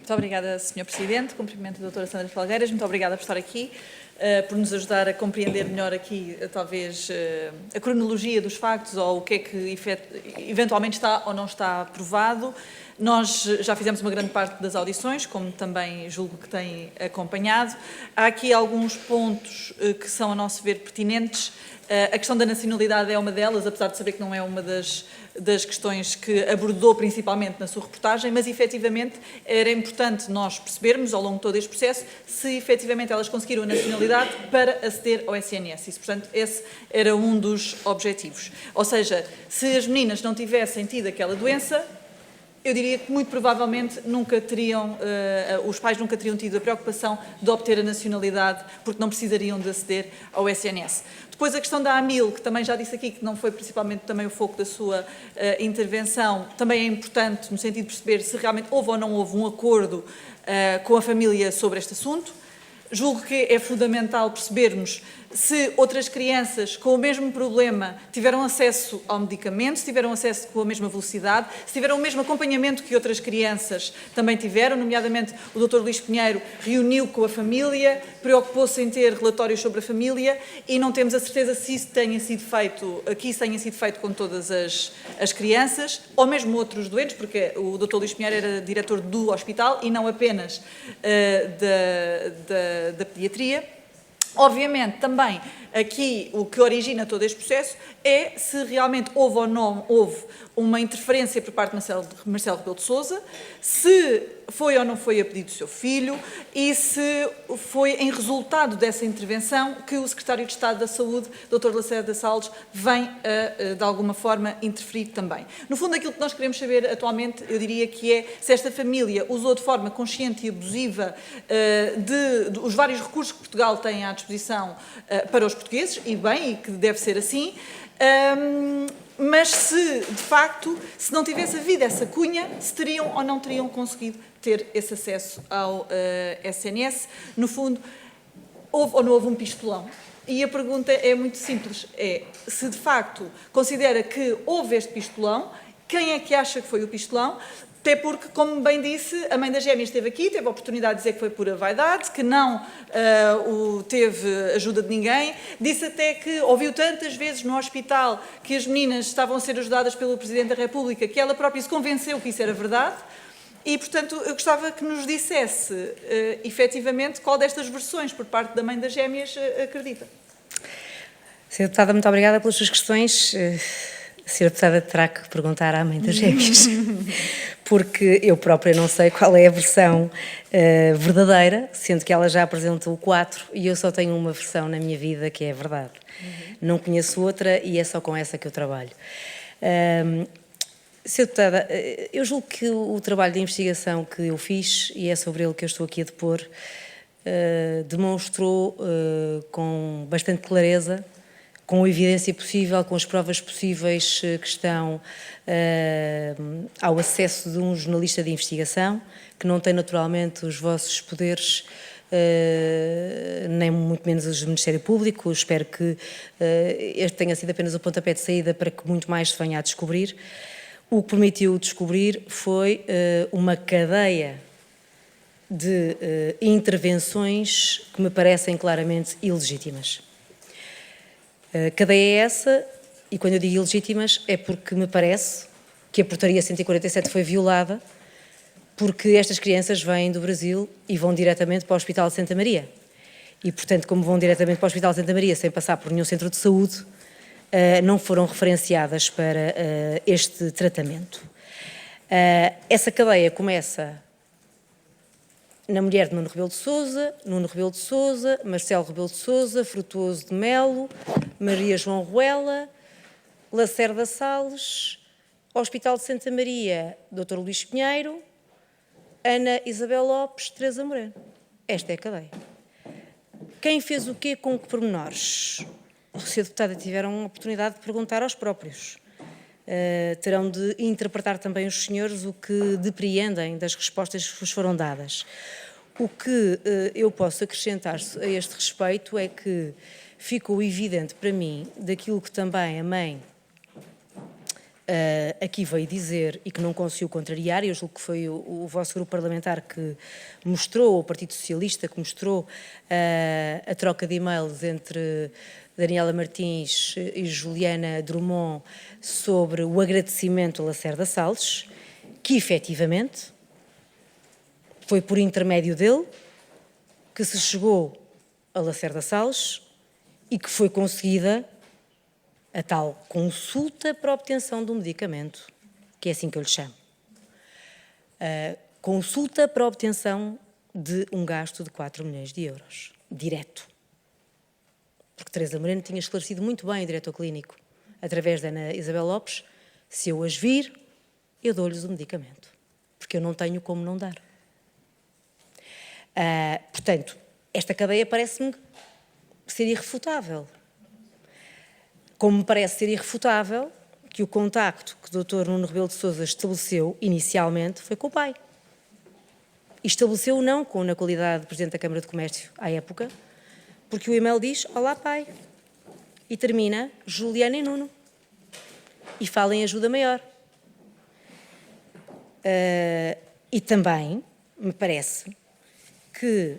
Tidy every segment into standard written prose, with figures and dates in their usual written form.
Muito obrigada, Sr. Presidente. Cumprimento a doutora Sandra Felgueiras. Muito obrigada por estar aqui, por nos ajudar a compreender melhor aqui, talvez, a cronologia dos factos ou o que é que eventualmente está ou não está provado. Nós já fizemos uma grande parte das audições, como também julgo que têm acompanhado. Há aqui alguns pontos que são, a nosso ver, pertinentes. A questão da nacionalidade é uma delas, apesar de saber que não é uma das questões que abordou principalmente na sua reportagem, mas efetivamente era importante nós percebermos ao longo de todo este processo se efetivamente elas conseguiram a nacionalidade para aceder ao SNS. Isso, portanto, esse era um dos objetivos. Ou seja, se as meninas não tivessem tido aquela doença, eu diria que muito provavelmente os pais nunca teriam tido a preocupação de obter a nacionalidade, porque não precisariam de aceder ao SNS. Depois a questão da AMIL, que também já disse aqui que não foi principalmente também o foco da sua intervenção, também é importante no sentido de perceber se realmente houve ou não houve um acordo com a família sobre este assunto. Julgo que é fundamental percebermos se outras crianças com o mesmo problema tiveram acesso ao medicamento, se tiveram acesso com a mesma velocidade, se tiveram o mesmo acompanhamento que outras crianças também tiveram, nomeadamente o Dr. Luís Pinheiro reuniu com a família, preocupou-se em ter relatórios sobre a família e não temos a certeza se isso tenha sido feito com todas as crianças, ou mesmo outros doentes, porque o Dr. Luís Pinheiro era diretor do hospital e não apenas da pediatria. Obviamente, também, aqui, o que origina todo este processo é se realmente houve ou não houve uma interferência por parte de Marcelo Rebelo de Sousa, se foi ou não foi a pedido do seu filho e se foi em resultado dessa intervenção que o Secretário de Estado da Saúde, Dr. Lacerda Salles, vem, de alguma forma, interferir também. No fundo, aquilo que nós queremos saber atualmente, eu diria que é se esta família usou de forma consciente e abusiva os vários recursos que Portugal tem à disposição para os portugueses, e bem, e que deve ser assim, mas se, de facto, se não tivesse havido essa cunha, se teriam ou não teriam conseguido ter esse acesso ao SNS. No fundo, houve ou não houve um pistolão? E a pergunta é muito simples, é se de facto considera que houve este pistolão, quem é que acha que foi o pistolão? Até porque, como bem disse, a mãe das gêmeas esteve aqui, teve a oportunidade de dizer que foi pura vaidade, que não teve ajuda de ninguém. Disse até que ouviu tantas vezes no hospital que as meninas estavam a ser ajudadas pelo Presidente da República, que ela própria se convenceu que isso era verdade. E, portanto, eu gostava que nos dissesse, efetivamente, qual destas versões, por parte da mãe das gêmeas, acredita. Sra. Deputada, muito obrigada pelas suas questões. A Sra. Deputada terá que perguntar à mãe das gêmeas, porque eu própria não sei qual é a versão verdadeira, sendo que ela já apresentou 4 e eu só tenho uma versão na minha vida que é a verdade. Não conheço outra e é só com essa que eu trabalho. Sra. Deputada, eu julgo que o trabalho de investigação que eu fiz, e é sobre ele que eu estou aqui a depor, demonstrou com bastante clareza, com a evidência possível, com as provas possíveis que estão ao acesso de um jornalista de investigação, que não tem naturalmente os vossos poderes, nem muito menos os do Ministério Público. Eu espero que este tenha sido apenas o pontapé de saída para que muito mais se venha a descobrir. O que permitiu descobrir foi uma cadeia de intervenções que me parecem claramente ilegítimas. Cadeia é essa, e quando eu digo ilegítimas é porque me parece que a portaria 147 foi violada, porque estas crianças vêm do Brasil e vão diretamente para o Hospital de Santa Maria. E, portanto, como vão diretamente para o Hospital de Santa Maria sem passar por nenhum centro de saúde, não foram referenciadas para este tratamento. Essa cadeia começa na mulher de Nuno Rebelo de Sousa, Marcelo Rebelo de Sousa, Frutuoso de Melo, Maria João Ruela, Lacerda Salles, Hospital de Santa Maria, Dr. Luís Pinheiro, Ana Isabel Lopes, Teresa Moreno. Esta é a cadeia. Quem fez o quê com que pormenores? A Sra. Deputada tiveram a oportunidade de perguntar aos próprios. Terão de interpretar também os senhores o que depreendem das respostas que vos foram dadas. O que eu posso acrescentar a este respeito é que ficou evidente para mim, daquilo que também a mãe aqui veio dizer e que não conseguiu contrariar, e eu julgo que foi o vosso grupo parlamentar que mostrou, o Partido Socialista, que mostrou a troca de e-mails entre Daniela Martins e Juliana Drummond sobre o agradecimento a Lacerda Salles, que efetivamente foi por intermédio dele que se chegou a Lacerda Salles e que foi conseguida a tal consulta para a obtenção de um medicamento, que é assim que eu lhe chamo. Consulta para a obtenção de um gasto de 4 milhões de euros, direto. Porque Teresa Moreno tinha esclarecido muito bem o diretor clínico, através da Ana Isabel Lopes: se eu as vir, eu dou-lhes o medicamento, porque eu não tenho como não dar. Portanto, esta cadeia parece-me ser irrefutável. Como me parece ser irrefutável que o contacto que o Dr. Nuno Rebelo de Sousa estabeleceu inicialmente foi com o pai. E estabeleceu não na qualidade de Presidente da Câmara de Comércio à época, porque o e-mail diz: olá pai, e termina Juliana e Nuno, e fala em ajuda maior. E também me parece que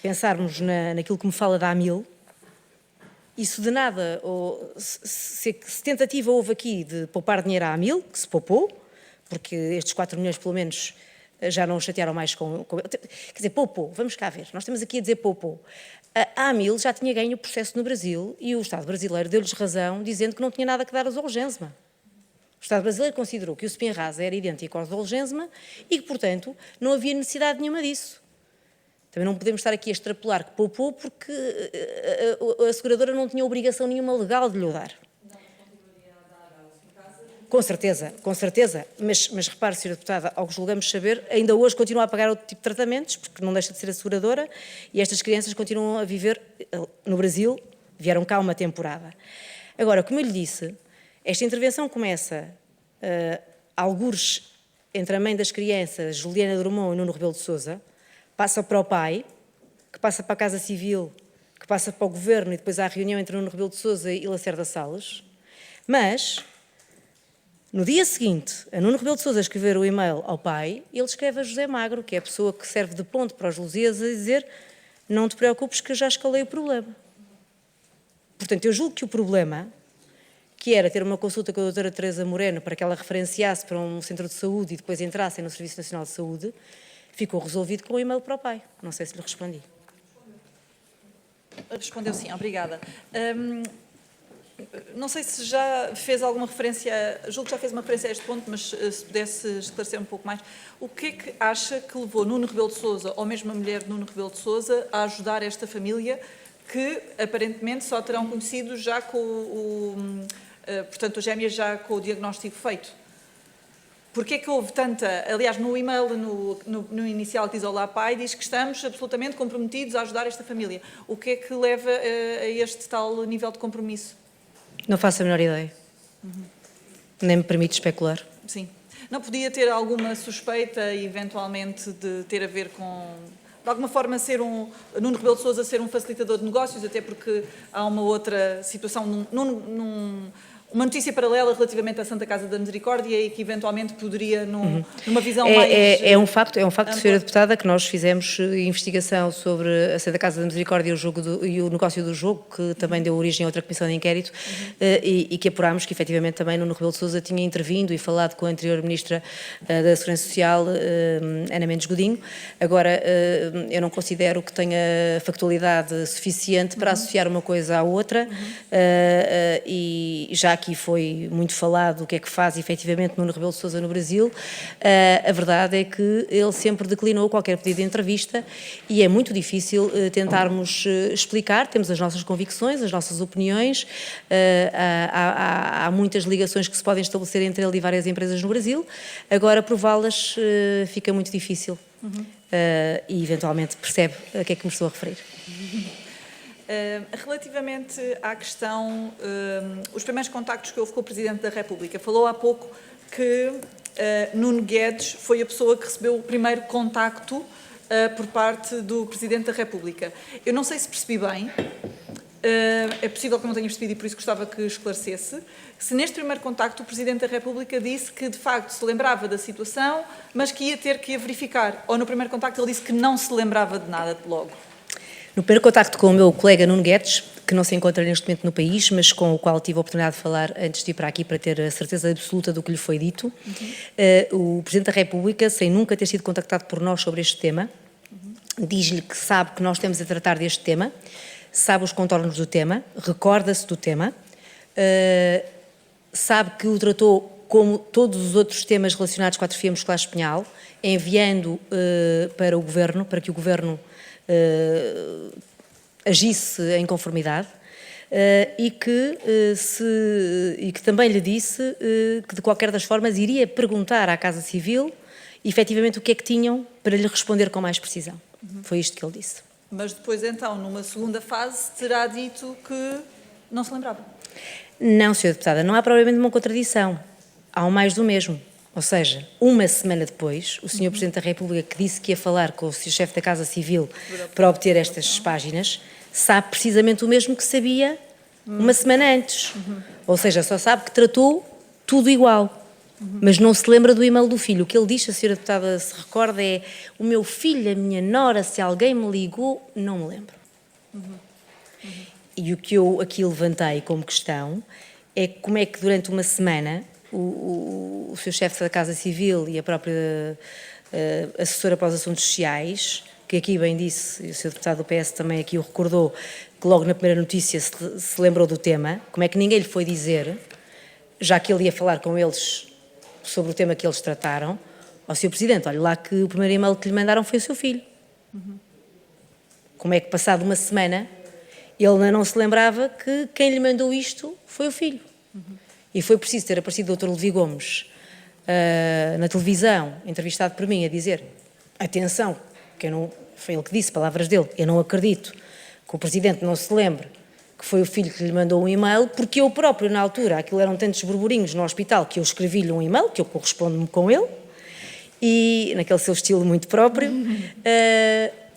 pensarmos naquilo que me fala da AMIL, isso de nada, ou se tentativa houve aqui de poupar dinheiro à AMIL, que se poupou, porque estes 4 milhões pelo menos já não o chatearam mais com... Quer dizer, poupou, vamos cá ver, nós estamos aqui a dizer poupou. A AMIL já tinha ganho o processo no Brasil e o Estado brasileiro deu-lhes razão, dizendo que não tinha nada que dar a Zolgensma. O Estado brasileiro considerou que o Spinraza era idêntico ao Zolgensma e que, portanto, não havia necessidade nenhuma disso. Também não podemos estar aqui a extrapolar que poupou porque a seguradora não tinha obrigação nenhuma legal de lhe dar. Com certeza, mas repare, Sra. Deputada, ao que julgamos saber, ainda hoje continua a pagar outro tipo de tratamentos, porque não deixa de ser a seguradora, e estas crianças continuam a viver no Brasil, vieram cá uma temporada. Agora, como eu lhe disse, esta intervenção começa algures entre a mãe das crianças, Juliana Drummond e Nuno Rebelo de Sousa, passa para o pai, que passa para a Casa Civil, que passa para o Governo, e depois há a reunião entre Nuno Rebelo de Sousa e Lacerda Salles, mas no dia seguinte, a Nuno Rebelo de Sousa escrever o e-mail ao pai, ele escreve a José Magro, que é a pessoa que serve de ponte para os Lusíadas, a dizer: não te preocupes que eu já escalei o problema. Portanto, eu julgo que o problema, que era ter uma consulta com a doutora Teresa Moreno para que ela referenciasse para um centro de saúde e depois entrassem no Serviço Nacional de Saúde, ficou resolvido com o e-mail para o pai. Não sei se lhe respondi. Respondeu sim, obrigada. Não sei se já fez alguma referência, julgo que já fez uma referência a este ponto, mas se pudesse esclarecer um pouco mais. O que é que acha que levou Nuno Rebelo de Sousa, ou mesmo a mulher de Nuno Rebelo de Sousa, a ajudar esta família que, aparentemente, só terão conhecido já com portanto, as gêmeas já com o diagnóstico feito? Porquê é que houve tanta... Aliás, no e-mail, no inicial que diz olá pai, diz que estamos absolutamente comprometidos a ajudar esta família. O que é que leva a este tal nível de compromisso? Não faço a menor ideia. Nem me permite especular. Sim. Não podia ter alguma suspeita, eventualmente, de ter a ver com... De alguma forma, Nuno Rebelo de Sousa ser um facilitador de negócios, até porque há uma outra situação, uma notícia paralela relativamente à Santa Casa da Misericórdia e que eventualmente poderia, numa visão mais... É um facto, Sra. Deputada, que nós fizemos investigação sobre a Santa Casa da Misericórdia e o negócio do jogo, que também deu origem a outra comissão de inquérito, e que apurámos que efetivamente também Nuno Rebelo de Sousa tinha intervindo e falado com a anterior Ministra da Segurança Social, Ana Mendes Godinho. Agora, eu não considero que tenha factualidade suficiente para associar uma coisa à outra, e já aqui foi muito falado o que é que faz efetivamente Nuno Rebelo de Sousa no Brasil. A verdade é que ele sempre declinou qualquer pedido de entrevista e é muito difícil tentarmos explicar. Temos as nossas convicções, as nossas opiniões, há muitas ligações que se podem estabelecer entre ele e várias empresas no Brasil. Agora, prová-las fica muito difícil e eventualmente percebe a que é que me estou a referir. Relativamente à questão, os primeiros contactos que houve com o Presidente da República, falou há pouco que Nuno Guedes foi a pessoa que recebeu o primeiro contacto por parte do Presidente da República. Eu não sei se percebi bem, É possível que eu não tenha percebido e por isso gostava que esclarecesse, se neste primeiro contacto o Presidente da República disse que de facto se lembrava da situação, mas que ia ter que a verificar, ou no primeiro contacto ele disse que não se lembrava de nada logo? No primeiro contacto com o meu colega Nuno Guedes, que não se encontra neste momento no país, mas com o qual tive a oportunidade de falar antes de ir para aqui para ter a certeza absoluta do que lhe foi dito, o Presidente da República, sem nunca ter sido contactado por nós sobre este tema, diz-lhe que sabe que nós estamos a tratar deste tema, sabe os contornos do tema, recorda-se do tema, sabe que o tratou como todos os outros temas relacionados com a atrofia muscular espinhal, enviando para o Governo, para que o Governo agisse em conformidade, e que também lhe disse que de qualquer das formas iria perguntar à Casa Civil efetivamente o que é que tinham para lhe responder com mais precisão. Foi isto que ele disse. Mas depois então, numa segunda fase, terá dito que não se lembrava? Não, Sra. Deputada, não há provavelmente uma contradição. Há um mais do mesmo. Ou seja, uma semana depois, o Sr. Presidente da República, que disse que ia falar com o chefe da Casa Civil para obter estas páginas, sabe precisamente o mesmo que sabia uma semana antes. Ou seja, só sabe que tratou tudo igual. Mas não se lembra do e-mail do filho. O que ele diz, a Sra. Deputada se recorda, é: o meu filho, a minha nora, se alguém me ligou, não me lembro. E o que eu aqui levantei como questão é como é que durante uma semana o seu chefe da Casa Civil e a própria assessora para os assuntos sociais, que aqui bem disse, e o Sr. Deputado do PS também aqui o recordou, que logo na primeira notícia se lembrou do tema, como é que ninguém lhe foi dizer, já que ele ia falar com eles sobre o tema que eles trataram, ao Sr. Presidente, olha lá que o primeiro e-mail que lhe mandaram foi o seu filho. Como é que passado uma semana ele ainda não se lembrava que quem lhe mandou isto foi o filho? E foi preciso ter aparecido o Dr. Levi Gomes na televisão, entrevistado por mim, a dizer: atenção, que eu não, foi ele que disse, palavras dele, eu não acredito que o Presidente não se lembre que foi o filho que lhe mandou um e-mail, porque eu próprio, na altura, aquilo eram tantos burburinhos no hospital que eu escrevi-lhe um e-mail, que eu correspondo-me com ele, e naquele seu estilo muito próprio,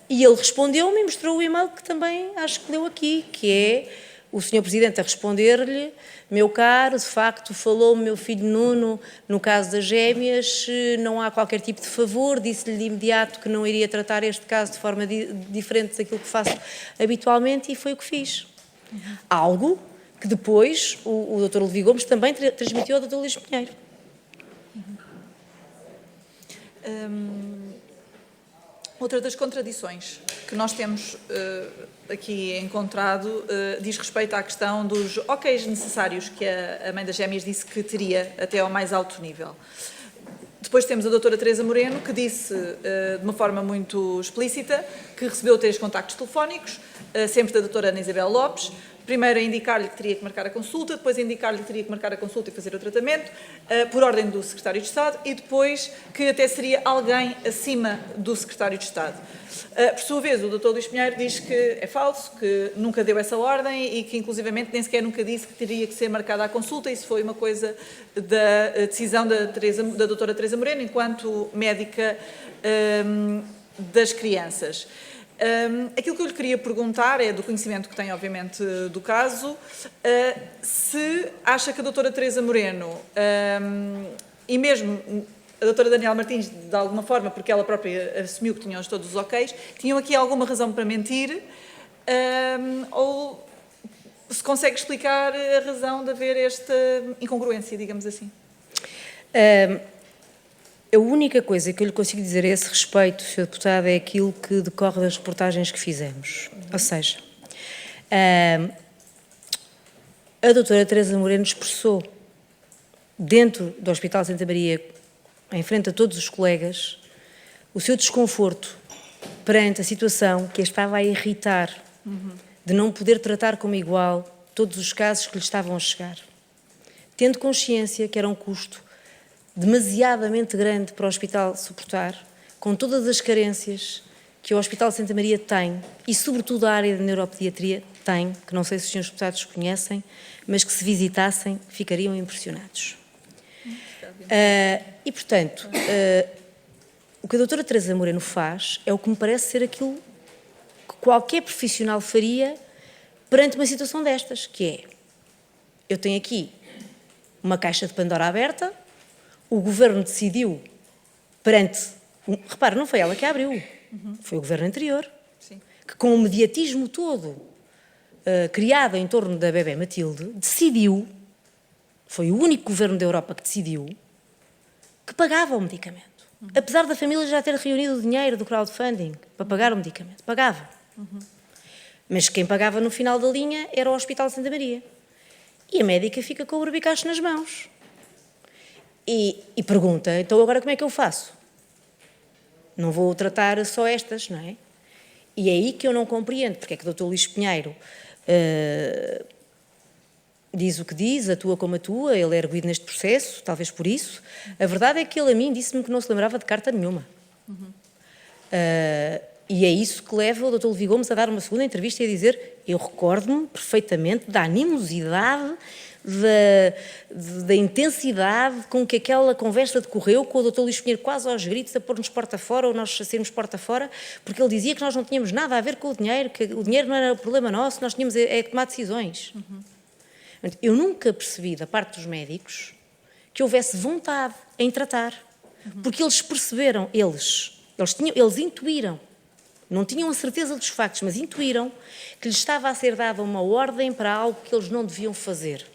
e ele respondeu-me e mostrou o e-mail que também acho que leu aqui, que é o Sr. Presidente a responder-lhe: meu caro, de facto, falou-me meu filho Nuno, no caso das gêmeas, não há qualquer tipo de favor, disse-lhe de imediato que não iria tratar este caso de forma diferente daquilo que faço habitualmente, e foi o que fiz. Algo que depois o Dr. Levi Gomes também transmitiu ao Dr. Luís Pinheiro. Outra das contradições que nós temos aqui encontrado diz respeito à questão dos OKs necessários que a mãe das gêmeas disse que teria até ao mais alto nível. Depois temos a doutora Teresa Moreno, que disse de uma forma muito explícita que recebeu 3 contactos telefónicos, sempre da doutora Ana Isabel Lopes, primeiro a indicar-lhe que teria que marcar a consulta, depois a indicar-lhe que teria que marcar a consulta e fazer o tratamento, por ordem do Secretário de Estado, e depois que até seria alguém acima do Secretário de Estado. Por sua vez, o Dr. Luís Pinheiro diz que é falso, que nunca deu essa ordem e que, inclusivamente, nem sequer nunca disse que teria que ser marcada a consulta. Isso foi uma coisa da decisão da doutora Teresa Moreno, enquanto médica das crianças. Aquilo que eu lhe queria perguntar é, do conhecimento que tem, obviamente, do caso, se acha que a doutora Teresa Moreno e mesmo a doutora Daniela Martins, de alguma forma, porque ela própria assumiu que tinham todos os OKs, tinham aqui alguma razão para mentir, ou se consegue explicar a razão de haver esta incongruência, digamos assim? A única coisa que eu lhe consigo dizer a esse respeito, Sr. Deputado, é aquilo que decorre das reportagens que fizemos. Ou seja, a doutora Teresa Moreno expressou, dentro do Hospital Santa Maria, em frente a todos os colegas, o seu desconforto perante a situação que a estava a irritar, de não poder tratar como igual todos os casos que lhe estavam a chegar. Tendo consciência que era um custo demasiadamente grande para o hospital suportar, com todas as carências que o Hospital Santa Maria tem, e sobretudo a área de neuropediatria tem, que não sei se os senhores deputados conhecem, mas que se visitassem ficariam impressionados. E, portanto, o que a doutora Teresa Moreno faz é o que me parece ser aquilo que qualquer profissional faria perante uma situação destas, que é, eu tenho aqui uma caixa de Pandora aberta, o Governo decidiu perante... Repara, não foi ela que a abriu, foi o Governo anterior, Sim. que com o mediatismo todo criado em torno da bebé Matilde, decidiu, foi o único Governo da Europa que decidiu, que pagava o medicamento. Apesar da família já ter reunido o dinheiro do crowdfunding para pagar o medicamento, pagava. Mas quem pagava no final da linha era o Hospital de Santa Maria. E a médica fica com o berbicacho nas mãos. E pergunta, então agora como é que eu faço? Não vou tratar só estas, não é? E é aí que eu não compreendo porque é que o Dr. Luís Pinheiro diz o que diz, atua como atua, ele é arguido neste processo, talvez por isso. A verdade é que ele a mim disse-me que não se lembrava de carta nenhuma. E é isso que leva o Dr. Levi Gomes a dar uma segunda entrevista e a dizer: eu recordo-me perfeitamente da animosidade, da intensidade com que aquela conversa decorreu, com o Dr. Luís Pinheiro quase aos gritos a pôr-nos porta fora ou nós a sairmos porta fora, porque ele dizia que nós não tínhamos nada a ver com o dinheiro, que o dinheiro não era o problema nosso, nós tínhamos que tomar decisões. Eu nunca percebi da parte dos médicos que houvesse vontade em tratar, porque eles perceberam, eles intuíram, não tinham a certeza dos factos, mas intuíram que lhes estava a ser dada uma ordem para algo que eles não deviam fazer.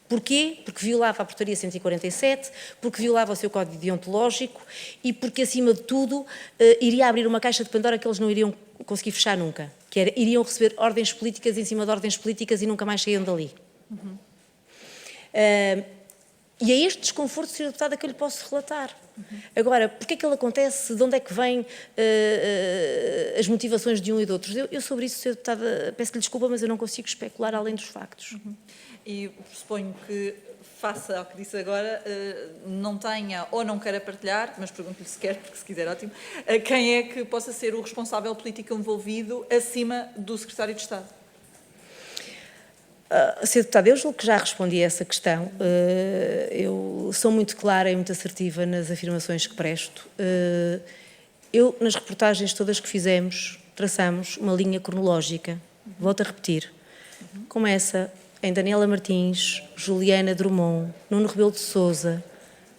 Porquê? Porque violava a portaria 147, porque violava o seu código deontológico e porque, acima de tudo, iria abrir uma caixa de Pandora que eles não iriam conseguir fechar nunca, que era, iriam receber ordens políticas em cima de ordens políticas e nunca mais saíam dali. E é este desconforto, Sr. Deputada, que eu lhe posso relatar. Agora, porque é que ele acontece? De onde é que vêm as motivações de um e de outros? Eu sobre isso, Sr. Deputada, peço-lhe desculpa, mas eu não consigo especular além dos factos. E suponho que, face ao que disse agora, não tenha ou não queira partilhar, mas pergunto-lhe se quer, porque se quiser, ótimo, quem é que possa ser o responsável político envolvido acima do Secretário de Estado? Sr. Deputada, eu julgo que já respondi a essa questão. Eu sou muito clara e muito assertiva nas afirmações que presto. Eu, nas reportagens todas que fizemos, traçamos uma linha cronológica. Volto a repetir. Começa em Daniela Martins, Juliana Drummond, Nuno Rebelo de Sousa,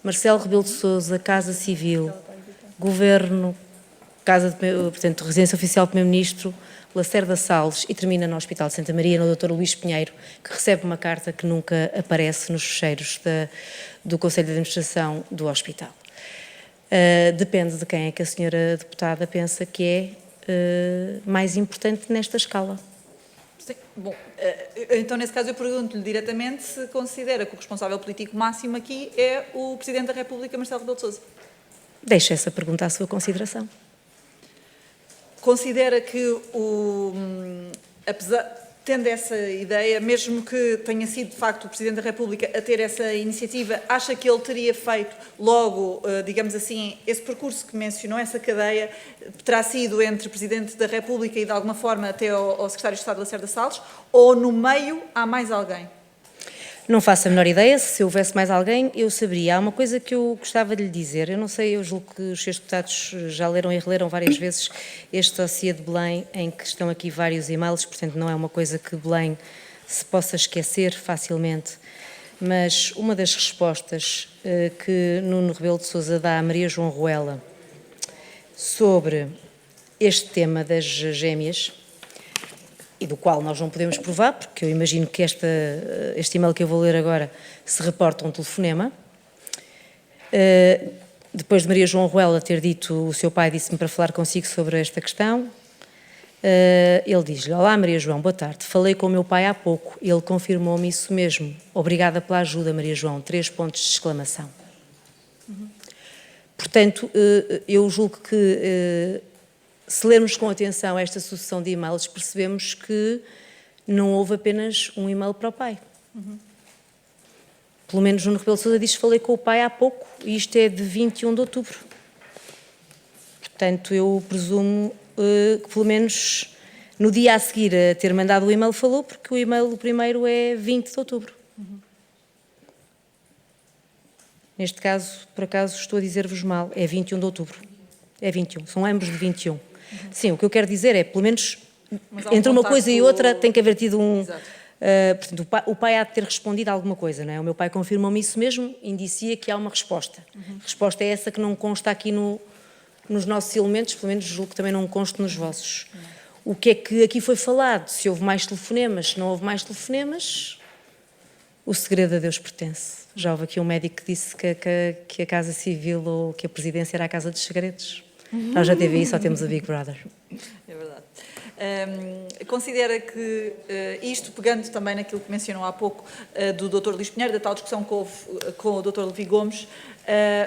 Marcelo Rebelo de Sousa, Casa Civil, Governo, portanto, Residência Oficial do Primeiro-Ministro, Lacerda Salles, e termina no Hospital de Santa Maria, no Dr. Luís Pinheiro, que recebe uma carta que nunca aparece nos fecheiros do Conselho de Administração do hospital. Depende de quem é que a senhora deputada pensa que é mais importante nesta escala. Sim. Bom, então nesse caso eu pergunto-lhe diretamente se considera que o responsável político máximo aqui é o Presidente da República, Marcelo Rebelo de Sousa. Deixo essa pergunta à sua consideração. Considera que, tendo essa ideia, mesmo que tenha sido de facto o Presidente da República a ter essa iniciativa, acha que ele teria feito logo, digamos assim, esse percurso que mencionou, essa cadeia, terá sido entre Presidente da República e de alguma forma até ao Secretário de Estado Lacerda Salles, ou no meio há mais alguém? Não faço a menor ideia, se houvesse mais alguém eu saberia. Há uma coisa que eu gostava de lhe dizer, eu não sei, eu julgo que os seus deputados já leram e releram várias vezes este dossiê de Belém, em que estão aqui vários e-mails, portanto não é uma coisa que Belém se possa esquecer facilmente, mas uma das respostas que Nuno Rebelo de Sousa dá a Maria João Ruela sobre este tema das gêmeas, e do qual nós não podemos provar, porque eu imagino que este e-mail que eu vou ler agora se reporta a um telefonema. Depois de Maria João Ruela ter dito, o seu pai disse-me para falar consigo sobre esta questão, ele diz-lhe: olá Maria João, boa tarde, falei com o meu pai há pouco, ele confirmou-me isso mesmo. Obrigada pela ajuda, Maria João, 3 pontos de exclamação. Portanto, eu julgo que se lermos com atenção esta sucessão de e-mails, percebemos que não houve apenas um e-mail para o pai. Pelo menos Nuno Rebelo de Sousa diz que falei com o pai há pouco, e isto é de 21 de outubro. Portanto, eu presumo que pelo menos no dia a seguir a ter mandado o e-mail falou, porque o e-mail primeiro é 20 de outubro. Neste caso, por acaso, estou a dizer-vos mal, é 21 de outubro. É 21, são ambos de 21. Sim, o que eu quero dizer é, pelo menos Mas há um entre uma coisa e contacto- outra tem que haver tido um... Exato. Portanto, o pai há de ter respondido a alguma coisa, não é? O meu pai confirmou-me isso mesmo, indicia que há uma resposta. A resposta é essa que não consta aqui nos nossos elementos, pelo menos julgo que também não consta nos vossos. O que é que aqui foi falado? Se houve mais telefonemas, se não houve mais telefonemas, o segredo a Deus pertence. Já houve aqui um médico que disse que a Casa Civil ou que a Presidência era a Casa dos Segredos. Nós já teve isso, só temos o Big Brother. É verdade. Considera que isto, pegando também naquilo que mencionou há pouco do Dr. Luís Pinheiro, da tal discussão que houve com o Dr. Levi Gomes,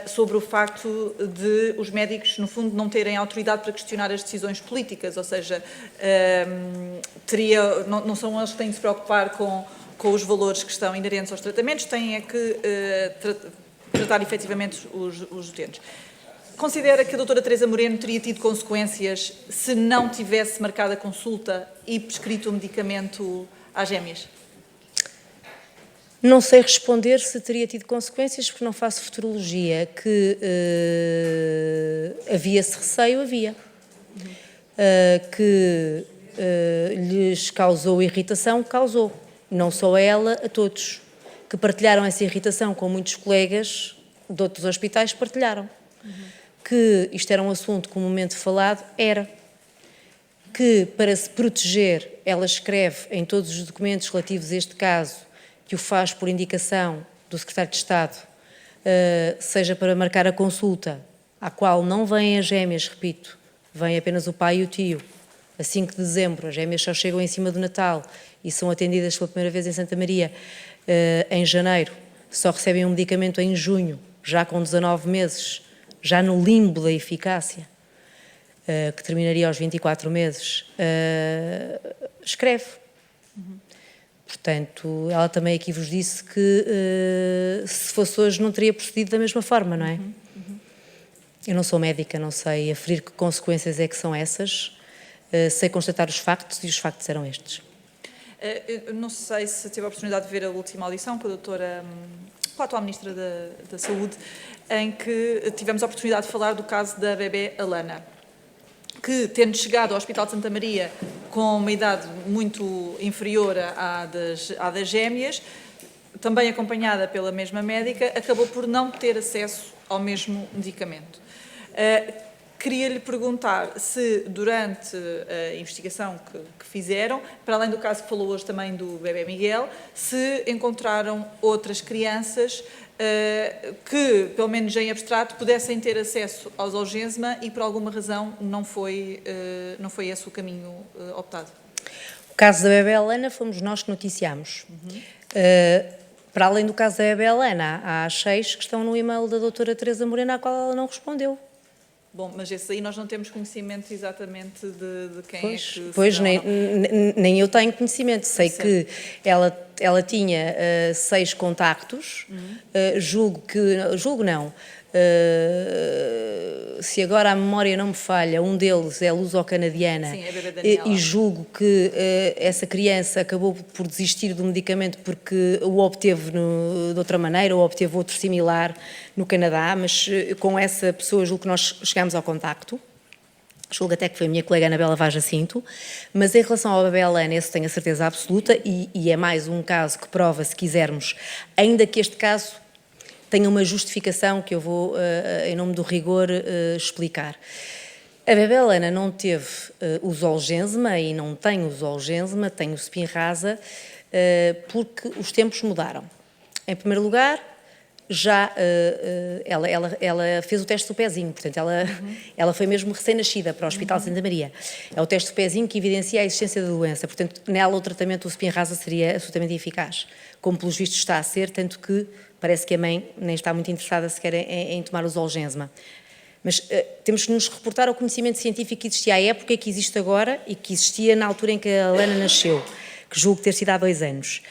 sobre o facto de os médicos, no fundo, não terem autoridade para questionar as decisões políticas, ou seja, não são eles que têm de se preocupar com os valores que estão inerentes aos tratamentos, têm é que tratar efetivamente os utentes. Considera que a doutora Teresa Moreno teria tido consequências se não tivesse marcado a consulta e prescrito o medicamento às gêmeas? Não sei responder se teria tido consequências, porque não faço futurologia. Que havia-se receio, havia. Que lhes causou irritação, causou. Não só a ela, a todos. Que partilharam essa irritação com muitos colegas de outros hospitais, partilharam. Que isto era um assunto comumente falado, era. Que, para se proteger, ela escreve em todos os documentos relativos a este caso, que o faz por indicação do Secretário de Estado, seja para marcar a consulta, à qual não vêm as gêmeas, repito, vem apenas o pai e o tio. A 5 de dezembro, as gêmeas só chegam em cima do Natal e são atendidas pela primeira vez em Santa Maria em janeiro. Só recebem um medicamento em junho, já com 19 meses, já no limbo da eficácia, que terminaria aos 24 meses, escreve. Portanto, ela também aqui vos disse que se fosse hoje não teria procedido da mesma forma, não é? Eu não sou médica, não sei aferir que consequências é que são essas, sei constatar os factos e os factos eram estes. Eu não sei se teve a oportunidade de ver a última audição com a doutora, com a atual Ministra da Saúde, em que tivemos a oportunidade de falar do caso da bebé Alana, que, tendo chegado ao Hospital de Santa Maria com uma idade muito inferior à das gêmeas, também acompanhada pela mesma médica, acabou por não ter acesso ao mesmo medicamento. Queria-lhe perguntar se, durante a investigação que fizeram, para além do caso que falou hoje também do bebé Miguel, se encontraram outras crianças que, pelo menos em abstrato, pudessem ter acesso aos Zolgensma e, por alguma razão, não foi esse o caminho optado. O caso da bebé Helena fomos nós que noticiámos. Para além do caso da bebé Helena, há 6 que estão no e-mail da doutora Teresa Moreno, à qual ela não respondeu. Bom, mas esse aí nós não temos conhecimento exatamente de quem pois, é que... Pois, nem eu tenho conhecimento. Sei que ela tinha 6 contactos, julgo não. Se agora a memória não me falha, um deles é luso-canadiana. Sim, é a bebé Daniela. E julgo que essa criança acabou por desistir do medicamento porque o obteve de outra maneira, ou obteve outro similar no Canadá, mas com essa pessoa julgo que nós chegámos ao contacto. Julgo até que foi a minha colega Anabela Vaz Jacinto, mas em relação ao bebé Helena, esse tenho a certeza absoluta e é mais um caso que prova, se quisermos, ainda que este caso tenha uma justificação que eu vou, em nome do rigor, explicar. A bebé Helena não teve o Zolgensma e não tem o Zolgensma, tem o Spinraza, porque os tempos mudaram. Em primeiro lugar, já ela fez o teste do pezinho, portanto ela foi mesmo recém-nascida para o Hospital de Santa Maria. É o teste do pezinho que evidencia a existência da doença, portanto nela o tratamento do Spinraza seria absolutamente eficaz, como pelos vistos está a ser, tanto que parece que a mãe nem está muito interessada sequer em tomar o Zolgensma. Mas temos que nos reportar ao conhecimento científico que existia à época e que existe agora e que existia na altura em que a Helena nasceu, que julgo ter sido há 2 anos.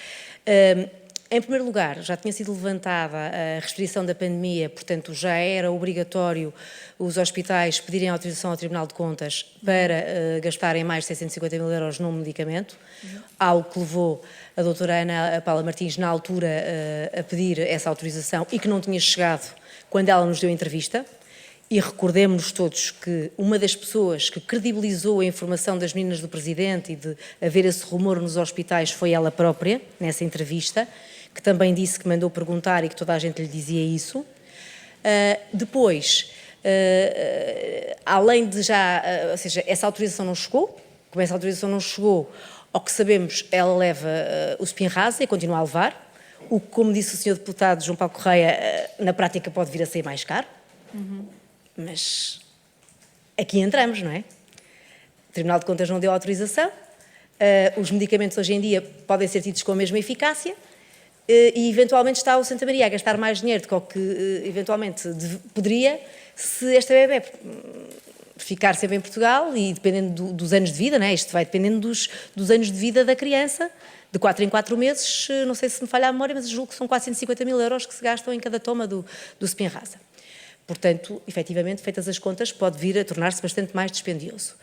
Em primeiro lugar, já tinha sido levantada a restrição da pandemia, portanto já era obrigatório os hospitais pedirem autorização ao Tribunal de Contas para gastarem mais de 650 mil euros num medicamento, algo que levou a doutora Ana Paula Martins, na altura, a pedir essa autorização e que não tinha chegado quando ela nos deu entrevista. E recordemos-nos todos que uma das pessoas que credibilizou a informação das meninas do Presidente e de haver esse rumor nos hospitais foi ela própria, nessa entrevista, que também disse que mandou perguntar e que toda a gente lhe dizia isso. Depois, além de já, ou seja, essa autorização não chegou, como essa autorização não chegou, ao que sabemos, ela leva o Spinraza e continua a levar, o que, como disse o Sr. Deputado João Paulo Correia, na prática pode vir a ser mais caro. Mas aqui entramos, não é? O Tribunal de Contas não deu autorização, os medicamentos hoje em dia podem ser tidos com a mesma eficácia e eventualmente está o Santa Maria a gastar mais dinheiro do que o que eventualmente poderia se esta bebé ficar sempre em Portugal e dependendo dos anos de vida, não é? Isto vai dependendo dos anos de vida da criança, de 4 em 4 meses, não sei se me falha a memória, mas julgo que são 450 mil euros que se gastam em cada toma do Spinraza. Portanto, efetivamente, feitas as contas, pode vir a tornar-se bastante mais dispendioso.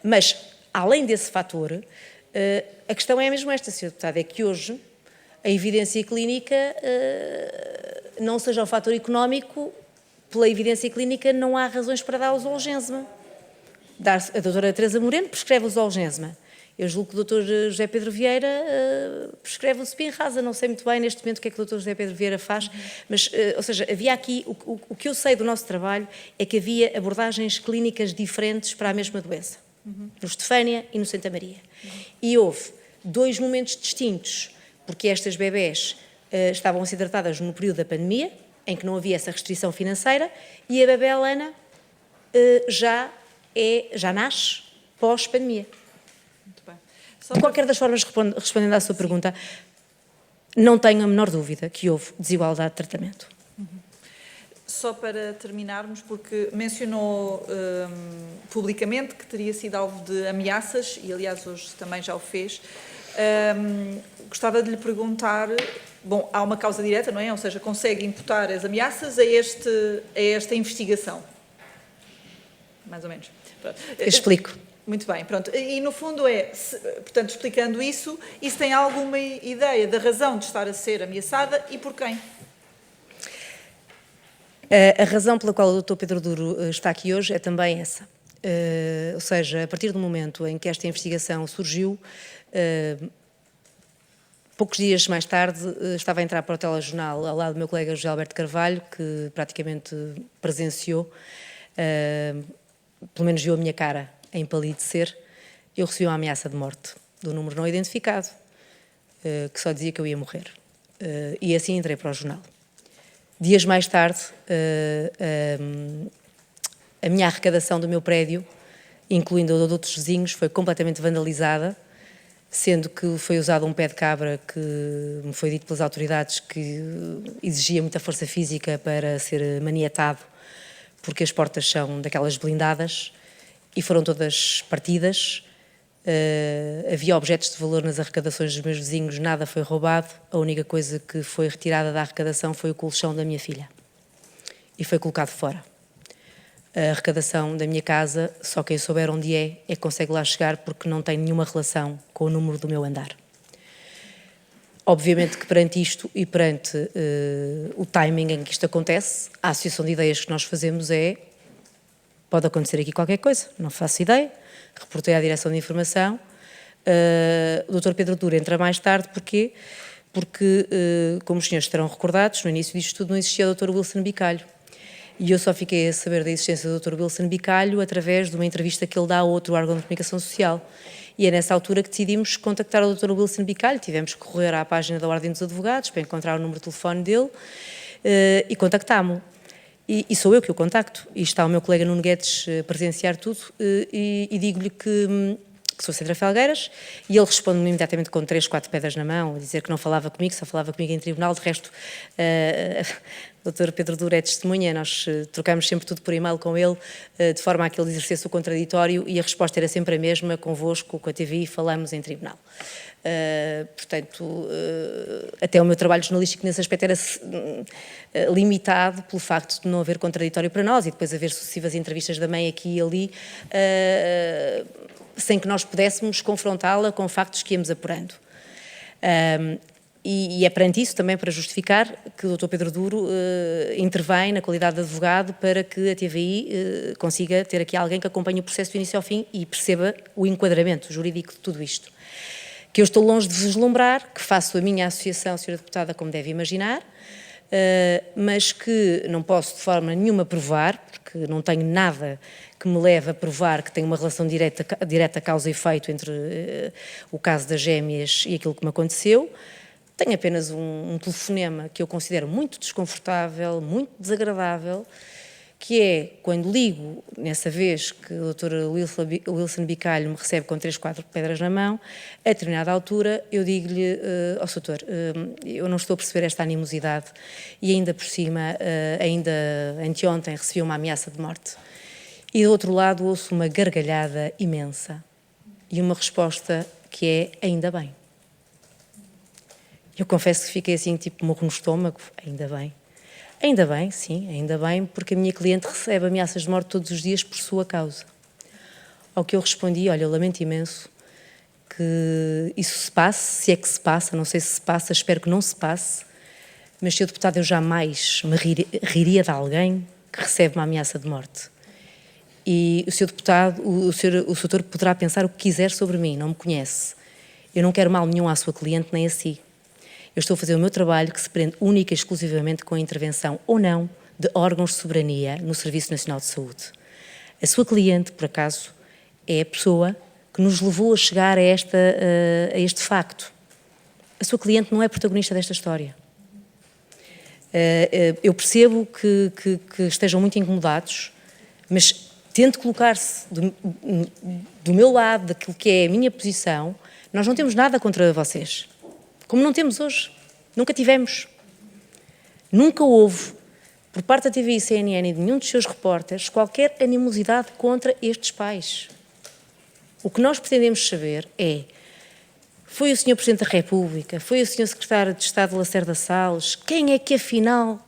Mas, além desse fator, a questão é mesmo esta, Sr. Deputado, é que hoje a evidência clínica, não seja o fator económico, pela evidência clínica não há razões para dar o Zolgensma. A doutora Teresa Moreno prescreve o Zolgensma. Eu julgo que o Dr. José Pedro Vieira prescreve o Spinraza, não sei muito bem neste momento o que é que o Dr. José Pedro Vieira faz, mas, ou seja, havia aqui, o que eu sei do nosso trabalho é que havia abordagens clínicas diferentes para a mesma doença, no Estefânia e no Santa Maria. E houve 2 momentos distintos, porque estas bebés estavam a ser tratadas no período da pandemia, em que não havia essa restrição financeira, e a bebé Helena já nasce pós-pandemia. De qualquer das formas, respondendo à sua pergunta, não tenho a menor dúvida que houve desigualdade de tratamento. Só para terminarmos, porque mencionou publicamente que teria sido alvo de ameaças, e aliás hoje também já o fez, gostava de lhe perguntar, bom, há uma causa direta, não é? Ou seja, consegue imputar as ameaças a esta investigação? Mais ou menos. Pronto. Explico. Muito bem, pronto. E no fundo portanto, explicando isso tem alguma ideia da razão de estar a ser ameaçada e por quem? A razão pela qual o Dr. Pedro Duro está aqui hoje é também essa. Ou seja, a partir do momento em que esta investigação surgiu, poucos dias mais tarde estava a entrar para o telejornal ao lado do meu colega José Alberto Carvalho, que praticamente presenciou, pelo menos viu a minha cara a empalidecer. Eu recebi uma ameaça de morte do número não identificado, que só dizia que eu ia morrer. E assim entrei para o jornal. Dias mais tarde, a minha arrecadação do meu prédio, incluindo a de outros vizinhos, foi completamente vandalizada, sendo que foi usado um pé de cabra que me foi dito pelas autoridades que exigia muita força física para ser maniatado, porque as portas são daquelas blindadas, e foram todas partidas. Havia objetos de valor nas arrecadações dos meus vizinhos, nada foi roubado, a única coisa que foi retirada da arrecadação foi o colchão da minha filha, e foi colocado fora. A arrecadação da minha casa, só quem souber onde é que consegue lá chegar, porque não tem nenhuma relação com o número do meu andar. Obviamente que perante isto e perante o timing em que isto acontece, a associação de ideias que nós fazemos pode acontecer aqui qualquer coisa, não faço ideia. Reportei à Direção de Informação. O Dr. Pedro Duro entra mais tarde, porquê? Porque, como os senhores estarão recordados, no início disto tudo não existia o Dr. Wilson Bicalho. E eu só fiquei a saber da existência do Dr. Wilson Bicalho através de uma entrevista que ele dá a outro órgão de comunicação social. E é nessa altura que decidimos contactar o Dr. Wilson Bicalho. Tivemos que correr à página da Ordem dos Advogados para encontrar o número de telefone dele e contactámo-lo. E sou eu que o contacto, e está o meu colega Nuno Guedes a presenciar tudo, e digo-lhe que sou Sandra Felgueiras, e ele responde-me imediatamente com 3, 4 pedras na mão, a dizer que não falava comigo, só falava comigo em tribunal. De resto, o Dr. Pedro Duro é testemunha, nós trocamos sempre tudo por e-mail com ele, de forma a que ele exercesse o contraditório, e a resposta era sempre a mesma: convosco, com a TVI, falamos em tribunal. Portanto, até o meu trabalho jornalístico nesse aspecto era limitado pelo facto de não haver contraditório para nós, e depois haver sucessivas entrevistas da mãe aqui e ali, sem que nós pudéssemos confrontá-la com factos que íamos apurando. E é perante isso também para justificar que o Dr. Pedro Duro intervém na qualidade de advogado para que a TVI consiga ter aqui alguém que acompanhe o processo do início ao fim e perceba o enquadramento jurídico de tudo isto. Que eu estou longe de vislumbrar, que faço a minha associação, Sra. Deputada, como deve imaginar, mas que não posso de forma nenhuma provar, porque não tenho nada que me leve a provar que tem uma relação direta causa e efeito entre o caso das gêmeas e aquilo que me aconteceu. Tenho apenas um telefonema que eu considero muito desconfortável, muito desagradável, que é quando ligo, nessa vez que o Dr. Wilson Bicalho me recebe com 3, 4 pedras na mão, a determinada altura eu digo-lhe, Doutor, eu não estou a perceber esta animosidade e ainda por cima, ainda anteontem recebi uma ameaça de morte. E do outro lado ouço uma gargalhada imensa e uma resposta que é ainda bem. Eu confesso que fiquei assim, tipo morro no estômago, ainda bem. Ainda bem, sim, ainda bem, porque a minha cliente recebe ameaças de morte todos os dias por sua causa. Ao que eu respondi, olha, eu lamento imenso que isso se passe, se é que se passa, não sei se se passa, espero que não se passe, mas, Sr. Deputado, eu jamais me riria de alguém que recebe uma ameaça de morte. E o Sr. Deputado, o Sr. poderá pensar o que quiser sobre mim, não me conhece. Eu não quero mal nenhum à sua cliente nem a si. Eu estou a fazer o meu trabalho que se prende única e exclusivamente com a intervenção ou não de órgãos de soberania no Serviço Nacional de Saúde. A sua cliente, por acaso, é a pessoa que nos levou a chegar a este facto. A sua cliente não é protagonista desta história. Eu percebo que estejam muito incomodados, mas tente colocar-se do meu lado, daquilo que é a minha posição. Nós não temos nada contra vocês. Como não temos hoje. Nunca tivemos. Nunca houve, por parte da TVI e CNN e de nenhum dos seus repórteres, qualquer animosidade contra estes pais. O que nós pretendemos saber é, foi o Sr. Presidente da República, foi o Sr. Secretário de Estado Lacerda Salles, quem é que afinal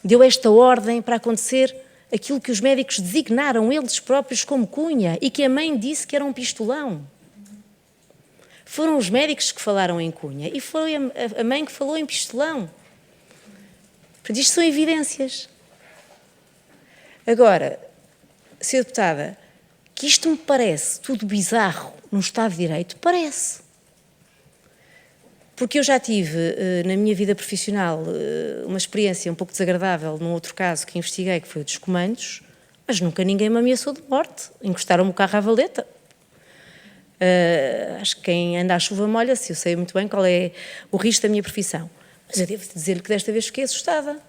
deu esta ordem para acontecer aquilo que os médicos designaram eles próprios como cunha e que a mãe disse que era um pistolão? Foram os médicos que falaram em cunha e foi a mãe que falou em pistolão. Portanto, isto são evidências. Agora, Sra. Deputada, que isto me parece tudo bizarro num Estado de Direito, parece. Porque eu já tive, na minha vida profissional, uma experiência um pouco desagradável num outro caso que investiguei, que foi o dos comandos, mas nunca ninguém me ameaçou de morte. Encostaram-me o carro à valeta. Acho que quem anda à chuva molha-se, eu sei muito bem qual é o risco da minha profissão. Mas eu devo dizer-lhe que desta vez fiquei assustada.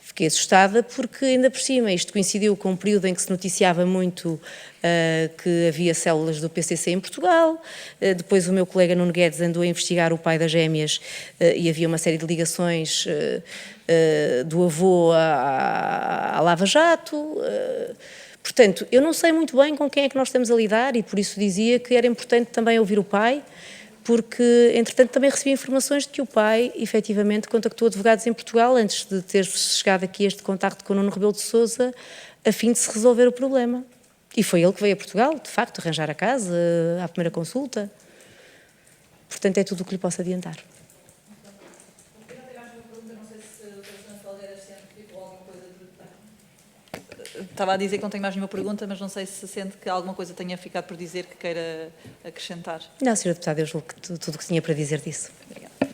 Fiquei assustada porque, ainda por cima, isto coincidiu com um período em que se noticiava muito que havia células do PCC em Portugal. Depois o meu colega Nuno Guedes andou a investigar o pai das gêmeas e havia uma série de ligações do avô à Lava Jato. Portanto, eu não sei muito bem com quem é que nós estamos a lidar e por isso dizia que era importante também ouvir o pai, porque, entretanto, também recebi informações de que o pai, efetivamente, contactou advogados em Portugal antes de ter chegado aqui este contacto com o Nuno Rebelo de Sousa, a fim de se resolver o problema. E foi ele que veio a Portugal, de facto, arranjar a casa, à primeira consulta. Portanto, é tudo o que lhe posso adiantar. Estava a dizer que não tenho mais nenhuma pergunta, mas não sei se sente que alguma coisa tenha ficado por dizer que queira acrescentar. Não, Sra. Deputada, eu julgo que tudo o que tinha para dizer disso. Obrigada.